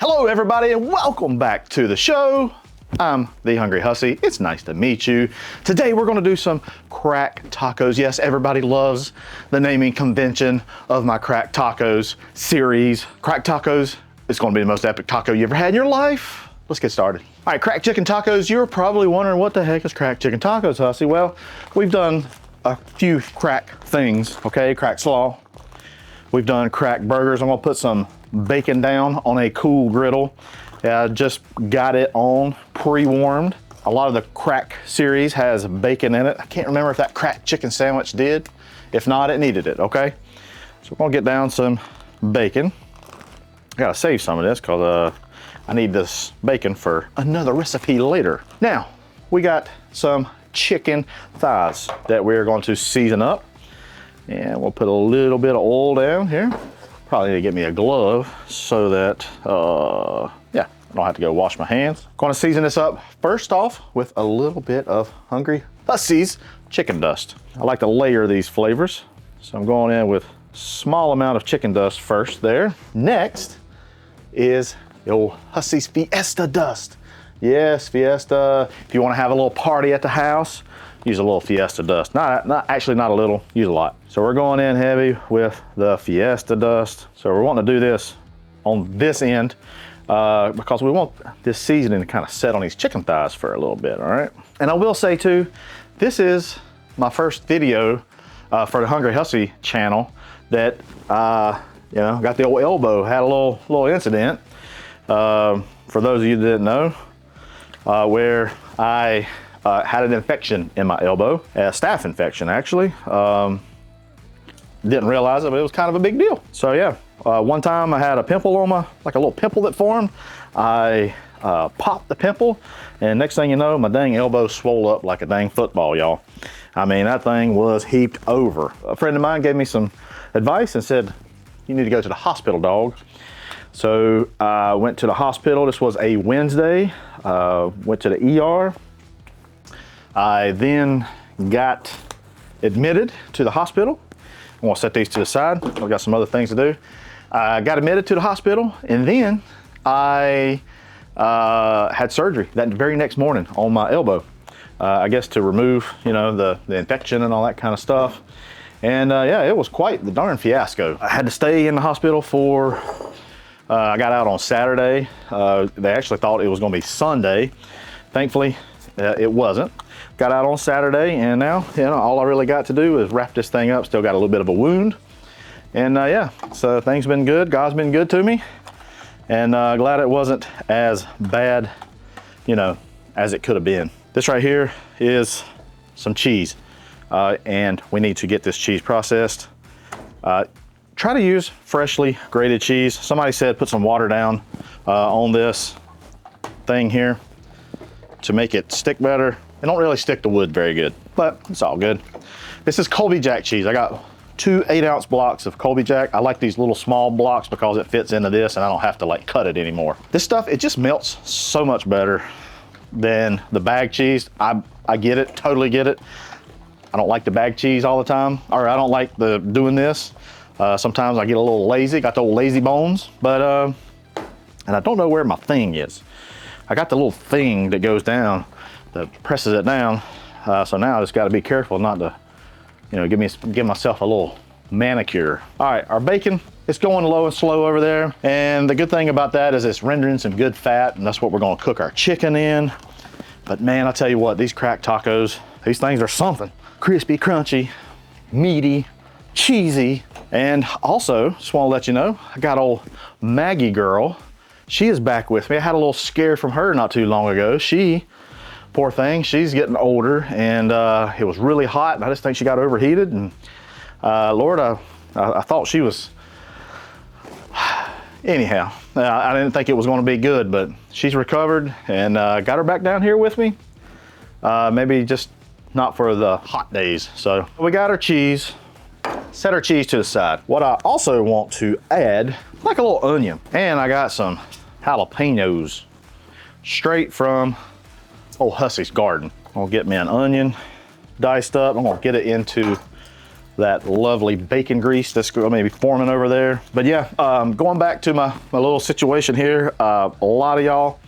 Hello everybody and welcome back to the show. I'm the Hungry Hussey. It's nice to meet you. Today we're gonna do some crack tacos. Yes, everybody loves the naming convention of my crack tacos series. Crack tacos, it's gonna be the most epic taco you ever had in your life. Let's get started. All right, crack chicken tacos. You're probably wondering what the heck is crack chicken tacos, Hussey? Well, we've done a few crack things, okay? Crack slaw. We've done crack burgers. I'm gonna put some bacon down on a cool griddle. I just got it on pre-warmed. A lot of the crack series has bacon in it. I can't remember if that crack chicken sandwich did. If not, it needed it, okay? So we're gonna get down some bacon. I gotta save some of this because I need this bacon for another recipe later. Now, we got some chicken thighs that we're going to season up. And we'll put a little bit of oil down here. Probably need to get me a glove so that, yeah, I don't have to go wash my hands. Gonna season this up first off with a little bit of Hungry Hussey's chicken dust. I like to layer these flavors. So I'm going in with a small amount of chicken dust first there. Next is the old Hussey's Fiesta Dust. Yes, Fiesta. If you wanna have a little party at the house, use a little Fiesta Dust. Actually not a little, use a lot. So we're going in heavy with the Fiesta Dust. So we're wanting to do this on this end because we want this seasoning to kind of set on these chicken thighs for a little bit, all right? And I will say too, this is my first video for the Hungry Hussey channel that, you know, got the old elbow, had a little incident. For those of you that didn't know, where I had an infection in my elbow, a staph infection actually. Didn't realize it, but it was kind of a big deal. So yeah, one time I had a pimple on like a little pimple that formed. I popped the pimple, and next thing you know, my dang elbow swole up like a dang football, y'all. I mean, that thing was heaped over. A friend of mine gave me some advice and said, you need to go to the hospital, dog. So I went to the hospital. This was a Wednesday. Went to the ER. I then got admitted to the hospital. I'm gonna set these to the side. I've got some other things to do. I got admitted to the hospital, and then I had surgery that very next morning on my elbow. I guess to remove, you know, the infection and all that kind of stuff. And yeah, it was quite the darn fiasco. I had to stay in the hospital for, I got out on Saturday. They actually thought it was gonna be Sunday. Thankfully, it wasn't. Got out on Saturday, and now, you know, all I really got to do is wrap this thing up. Still got a little bit of a wound. And yeah, so things been good. God's been good to me. And glad it wasn't as bad, you know, as it could have been. This right here is some cheese. And we need to get this cheese processed. Try to use freshly grated cheese. Somebody said put some water down on this thing here to make it stick better. It don't really stick to wood very good, but it's all good. This is Colby-Jack cheese. I got 2 8-ounce blocks of Colby-Jack. I like these little small blocks because it fits into this and I don't have to like cut it anymore. This stuff, it just melts so much better than the bag cheese. I get it, totally get it. I don't like the bag cheese all the time, or I don't like doing this. Sometimes I get a little lazy, got the old lazy bones, but, and I don't know where my thing is. I got the little thing that goes down that presses it down. So now I just got to be careful not to, you know, give myself a little manicure. All right, our bacon, it's going low and slow over there. And the good thing about that is it's rendering some good fat, and that's what we're gonna cook our chicken in. But man, I'll tell you what, these crack tacos, these things are something. Crispy, crunchy, meaty, cheesy. And also, just wanna let you know, I got old Maggie girl. She is back with me. I had a little scare from her not too long ago. Poor thing, she's getting older, and it was really hot, and I just think she got overheated, and Lord, I thought she was, anyhow, I didn't think it was gonna be good, but she's recovered, and got her back down here with me. Maybe just not for the hot days. So we got our cheese, set our cheese to the side. What I also want to add, like a little onion, and I got some jalapeños straight from old Hussey's garden. I'm gonna get me an onion diced up. I'm gonna get it into that lovely bacon grease that's going to be forming over there. But yeah, going back to my little situation here, a lot of y'all,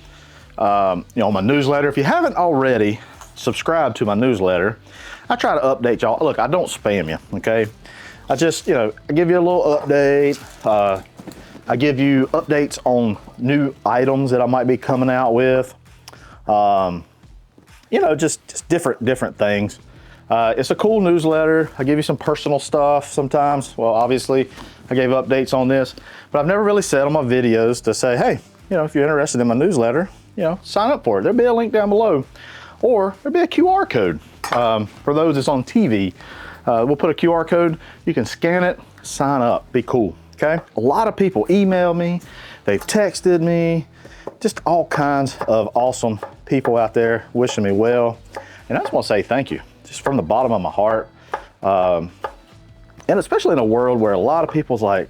you know, my newsletter, if you haven't already subscribed to my newsletter, I try to update y'all. Look, I don't spam you, okay? I just, you know, I give you a little update. I give you updates on new items that I might be coming out with. You know, just different things. It's a cool newsletter. I give you some personal stuff sometimes. Well, obviously, I gave updates on this, but I've never really said on my videos to say, hey, you know, if you're interested in my newsletter, you know, sign up for it. There'll be a link down below, or there'll be a QR code. For those that's on TV, we'll put a QR code. You can scan it, sign up, be cool, okay? A lot of people email me, they've texted me, just all kinds of awesome people out there wishing me well. And I just want to say thank you, just from the bottom of my heart. And especially in a world where a lot of people's like,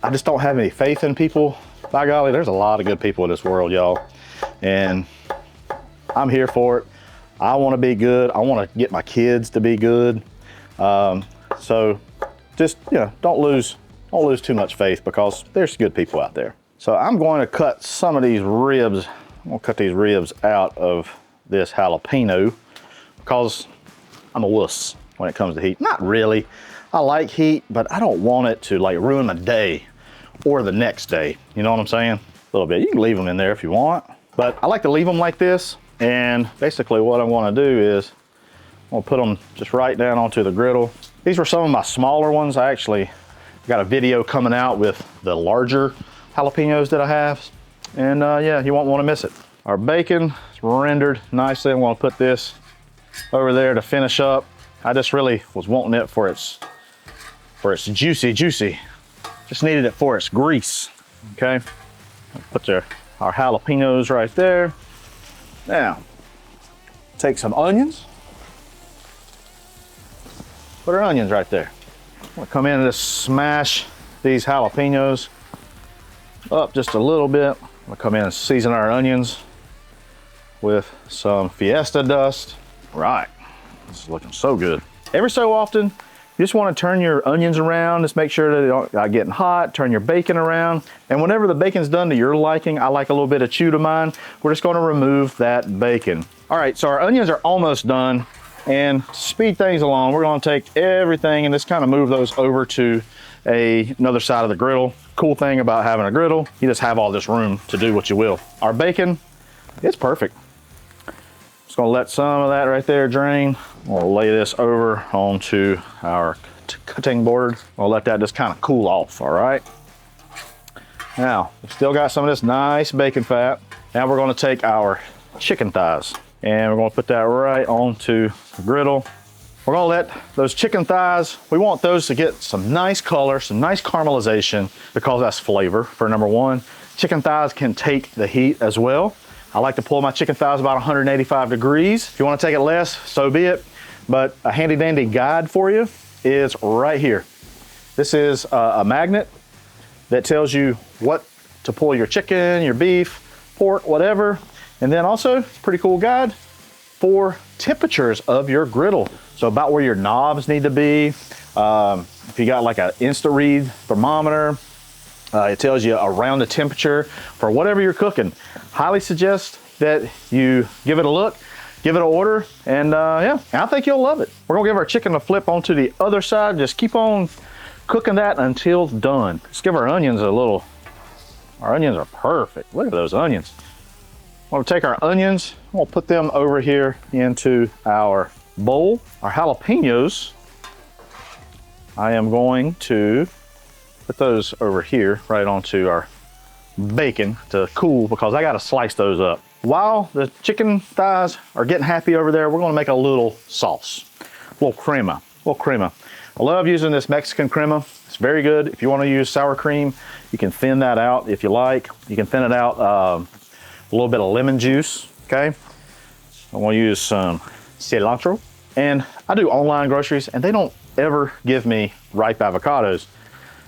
I just don't have any faith in people. By golly, there's a lot of good people in this world, y'all. And I'm here for it. I want to be good. I want to get my kids to be good. So just, you know, don't lose too much faith, because there's good people out there. So I'm going to cut some of these ribs. I'm gonna cut these ribs out of this jalapeno, because I'm a wuss when it comes to heat. Not really. I like heat, but I don't want it to like ruin my day or the next day. You know what I'm saying? A little bit. You can leave them in there if you want, but I like to leave them like this. And basically what I want to do is I'm gonna put them just right down onto the griddle. These were some of my smaller ones. I actually got a video coming out with the larger jalapenos that I have. And yeah, you won't want to miss it. Our bacon is rendered nicely. I want to put this over there to finish up. I just really was wanting it for its juicy. Just needed it for its grease, okay? Put our jalapenos right there. Now, take some onions. Put our onions right there. I'm gonna come in and just smash these jalapenos up just a little bit. I'm gonna come in and season our onions with some Fiesta Dust. Right, this is looking so good. Every so often, you just want to turn your onions around, just make sure that they're not getting hot, turn your bacon around. And whenever the bacon's done to your liking, I like a little bit of chew to mine, we're just gonna remove that bacon. All right, so our onions are almost done. And to speed things along, we're gonna take everything and just kind of move those over to another side of the griddle. Cool thing about having a griddle, you just have all this room to do what you will. Our bacon, it's perfect. Just gonna let some of that right there drain. We'll lay this over onto our cutting board. We'll let that just kind of cool off, all right? Now, we still got some of this nice bacon fat. Now we're gonna take our chicken thighs and we're gonna put that right onto the griddle. We're gonna let those chicken thighs, we want those to get some nice color, some nice caramelization, because that's flavor for number one. Chicken thighs can take the heat as well. I like to pull my chicken thighs about 185 degrees. If you want to take it less, so be it. But a handy dandy guide for you is right here. This is a magnet that tells you what to pull your chicken, your beef, pork, whatever. And then also, pretty cool guide for temperatures of your griddle. So about where your knobs need to be. If you got like an Insta-read thermometer, it tells you around the temperature for whatever you're cooking. Highly suggest that you give it a look, give it an order, and yeah, I think you'll love it. We're gonna give our chicken a flip onto the other side. Just keep on cooking that until done. Let's give our onions a little, our onions are perfect. Look at those onions. I'm gonna take our onions, we'll put them over here into our bowl. Our jalapenos, I am going to put those over here right onto our bacon to cool, because I gotta slice those up. While the chicken thighs are getting happy over there, we're gonna make a little sauce, a little crema. I love using this Mexican crema. It's very good. If you wanna use sour cream, you can thin that out if you like. You can thin it out a little bit of lemon juice, okay? I wanna use some cilantro. And I do online groceries, and they don't ever give me ripe avocados.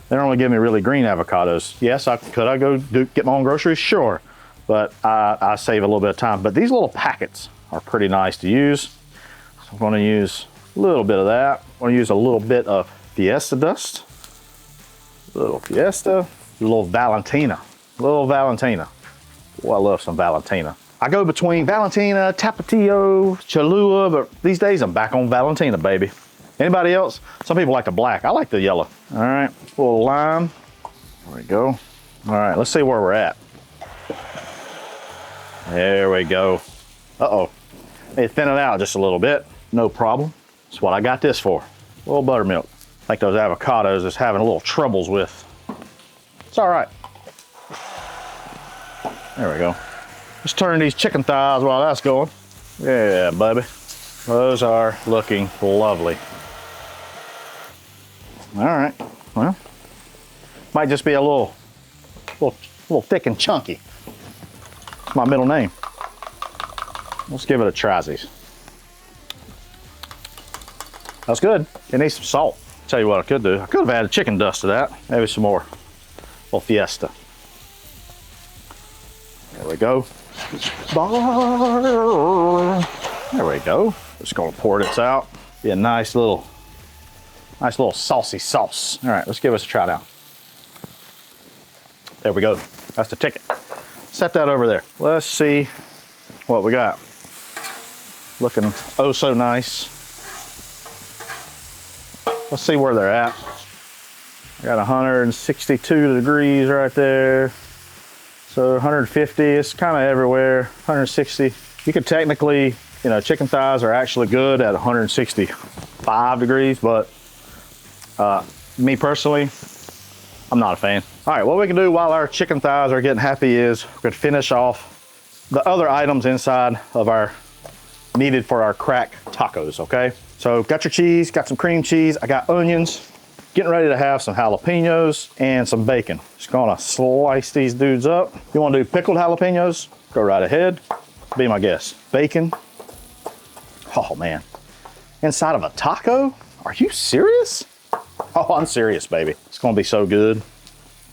They only give me really green avocados. Yes, could I go get my own groceries? Sure, but I save a little bit of time. But these little packets are pretty nice to use. So I'm gonna use A little bit of that. I'm gonna use a little bit of Fiesta dust. A little Fiesta, a little Valentina. A little Valentina. Oh, I love some Valentina. I go between Valentina, Tapatio, Cholula, but these days I'm back on Valentina, baby. Anybody else? Some people like the black. I like the yellow. All right, a little lime. There we go. All right, let's see where we're at. There we go. Uh-oh. Need to thin it out just a little bit. No problem. That's what I got this for. A little buttermilk. Like those avocados is having a little troubles with. It's all right. There we go. Let's turn these chicken thighs while that's going. Yeah, baby. Those are looking lovely. All right. Well, might just be a little thick and chunky. It's my middle name. Let's give it a try-sies. That's good. It needs some salt. Tell you what I could do. I could have added chicken dust to that. Maybe some more. A little Fiesta. There we go. There we go. Just gonna pour this out. Be a nice little saucy sauce. All right, let's give us a try now. There we go. That's the ticket. Set that over there. Let's see what we got. Looking oh so nice. Let's see where they're at. I got 162 degrees right there. So 150, it's kind of everywhere. 160. You could technically, you know, chicken thighs are actually good at 165 degrees, but me personally, I'm not a fan. All right, what we can do while our chicken thighs are getting happy is we can finish off the other items inside of our needed for our crack tacos, okay? So got your cheese, got some cream cheese, I got onions, getting ready to have some jalapeños and some bacon. Just gonna slice these dudes up. You wanna do pickled jalapeños? Go right ahead, be my guest. Bacon, oh man. Inside of a taco? Are you serious? Oh, I'm serious, baby. It's gonna be so good.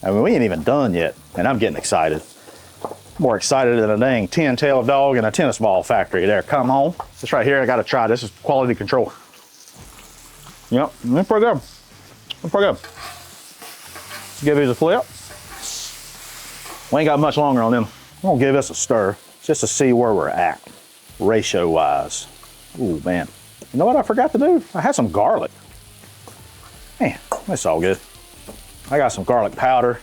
I mean, we ain't even done yet, and I'm getting excited. More excited than a dang 10-tailed dog in a tennis ball factory there. Come on. This right here, I gotta try. This is quality control. Yep, it's pretty good. It's pretty good. Let's give these a flip. We ain't got much longer on them. I'm gonna give this a stir just to see where we're at, ratio-wise. Ooh, man. You know what I forgot to do? I had some garlic. Man, that's all good. I got some garlic powder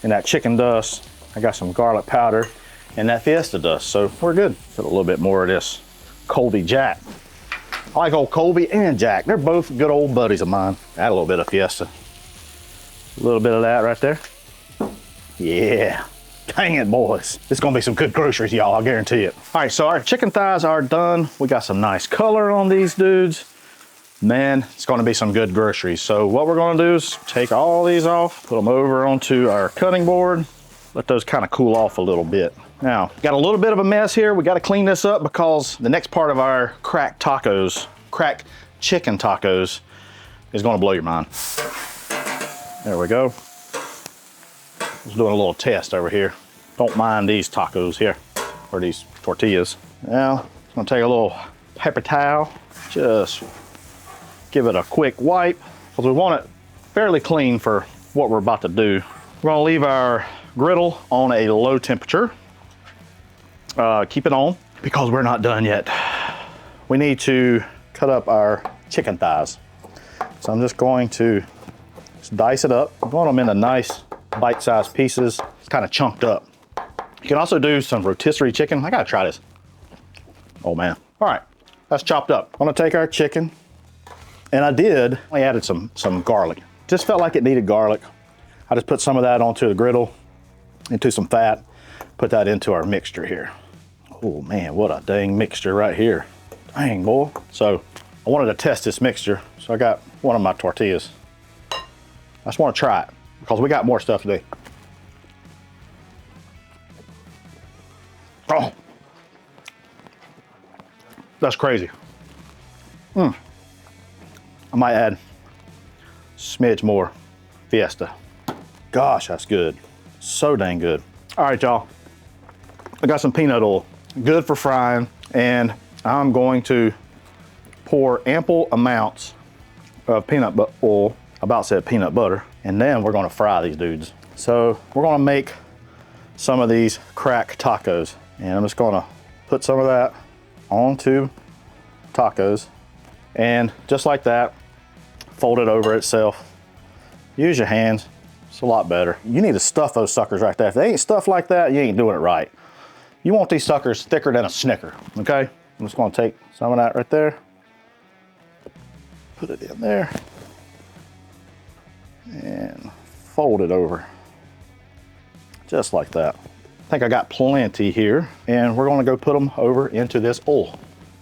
and that chicken dust. I got some garlic powder and that Fiesta dust, so we're good. Put a little bit more of this Colby-Jack. I like old Colby and Jack. They're both good old buddies of mine. Add a little bit of Fiesta. A little bit of that right there. Yeah. Dang it, boys. It's gonna be some good groceries, y'all, I guarantee it. All right, so our chicken thighs are done. We got some nice color on these dudes. Man, it's gonna be some good groceries. So what we're gonna do is take all these off, put them over onto our cutting board, let those kind of cool off a little bit. Now, got a little bit of a mess here. We gotta clean this up because the next part of our crack chicken tacos is gonna blow your mind. There we go. Just doing a little test over here. Don't mind these tacos here, or these tortillas. Now, I'm gonna take a little paper towel, just give it a quick wipe, because we want it fairly clean for what we're about to do. We're gonna leave our griddle on a low temperature. Keep it on, because we're not done yet. We need to cut up our chicken thighs. So I'm just going to dice it up. I want them into nice bite-sized pieces. It's kind of chunked up. You can also do some rotisserie chicken. I gotta try this. Oh man. All right, that's chopped up. I'm gonna take our chicken, and I added some garlic. Just felt like it needed garlic. I just put some of that onto the griddle, into some fat, put that into our mixture here. Oh man, what a dang mixture right here. Dang, boy. So I wanted to test this mixture, so I got one of my tortillas. I just want to try it, because we got more stuff to do. Oh, that's crazy. I might add a smidge more Fiesta. Gosh, that's good. So dang good. All right, y'all. I got some peanut oil. Good for frying, and I'm going to pour ample amounts of peanut oil, about said peanut butter, and then we're gonna fry these dudes. So we're gonna make some of these crack tacos, and I'm just gonna put some of that onto tacos, and just like that, fold it over itself. Use your hands, it's a lot better. You need to stuff those suckers right there. If they ain't stuffed like that, you ain't doing it right. You want these suckers thicker than a Snicker, okay? I'm just gonna take some of that right there, put it in there, and fold it over, just like that. I think I got plenty here, and we're gonna go put them over into this oil.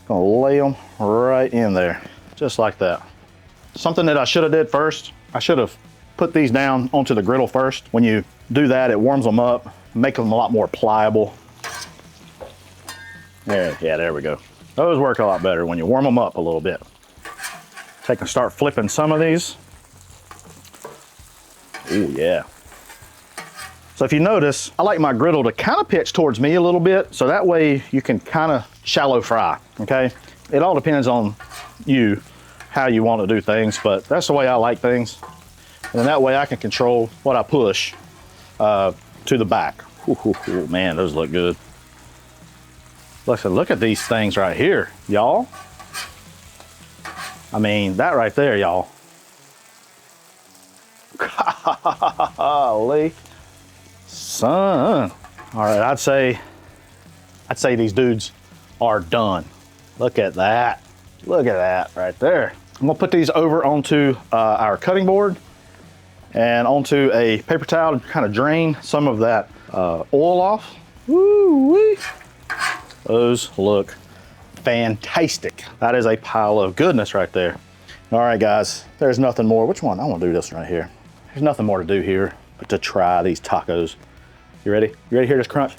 Gonna lay them right in there, just like that. Something that I should have did first, I should have put these down onto the griddle first. When you do that, it warms them up, make them a lot more pliable. There we go. Those work a lot better when you warm them up a little bit. Take and start flipping some of these. Ooh, yeah. So if you notice, I like my griddle to kind of pitch towards me a little bit, so that way you can kind of shallow fry, okay? It all depends on you, how you want to do things, but that's the way I like things. And that way I can control what I push to the back. Ooh, man, those look good. Listen, look at these things right here, y'all. I mean, that right there, y'all. Golly, son. All right, I'd say these dudes are done. Look at that. Look at that right there. I'm gonna put these over onto our cutting board and onto a paper towel and kind of drain some of that oil off. Woo-wee. Those look fantastic. That is a pile of goodness right there. All right, guys, there's nothing more. Which one? I want to do this right here. There's nothing more to do here but to try these tacos. You ready? You ready to hear this crunch?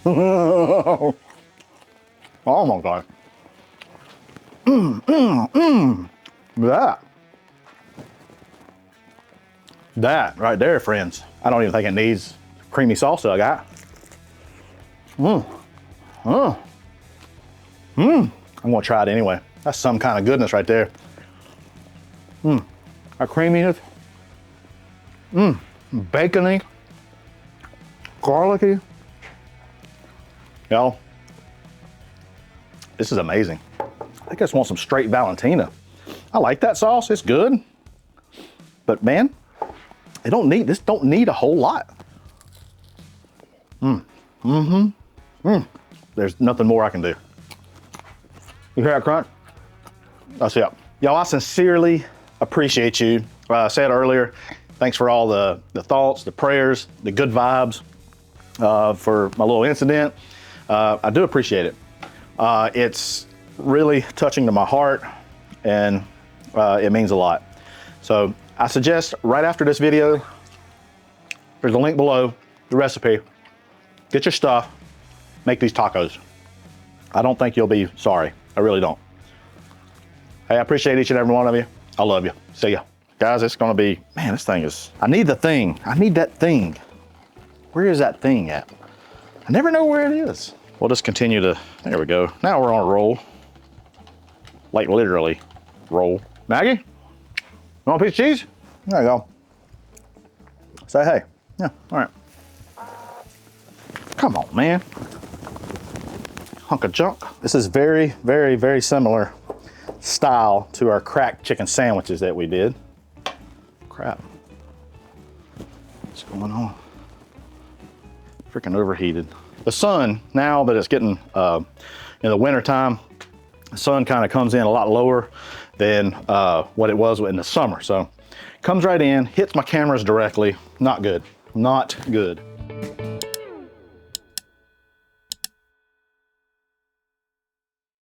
Oh my God. That right there, friends. I don't even think it needs creamy salsa I got. I'm gonna try it anyway. That's some kind of goodness right there. That creaminess. Bacony. Garlicky. Y'all, this is amazing. I just want some straight Valentina. I like that sauce, it's good. But man, this don't need a whole lot. There's nothing more I can do. You hear that crunch? That's it. Y'all, I sincerely appreciate you. I said earlier, thanks for all the thoughts, the prayers, the good vibes for my little incident. I do appreciate it. It's really touching to my heart, and it means a lot. So I suggest right after this video, there's a link below, the recipe. Get your stuff, make these tacos. I don't think you'll be sorry. I really don't. Hey, I appreciate each and every one of you. I love you. See ya. Guys, it's gonna be, man, this thing is, I need the thing. I need that thing. Where is that thing at? I never know where it is. We'll just continue to, there we go. Now we're on a roll. Like literally, roll. Maggie, you want a piece of cheese? There you go. Say hey. Yeah, all right. Come on, man. Hunk of junk. This is very, very, very similar style to our cracked chicken sandwiches that we did. Crap. What's going on? Freaking overheated. The sun, now that it's getting in the winter time, the sun kind of comes in a lot lower than what it was in the summer. So comes right in, hits my cameras directly. Not good, not good.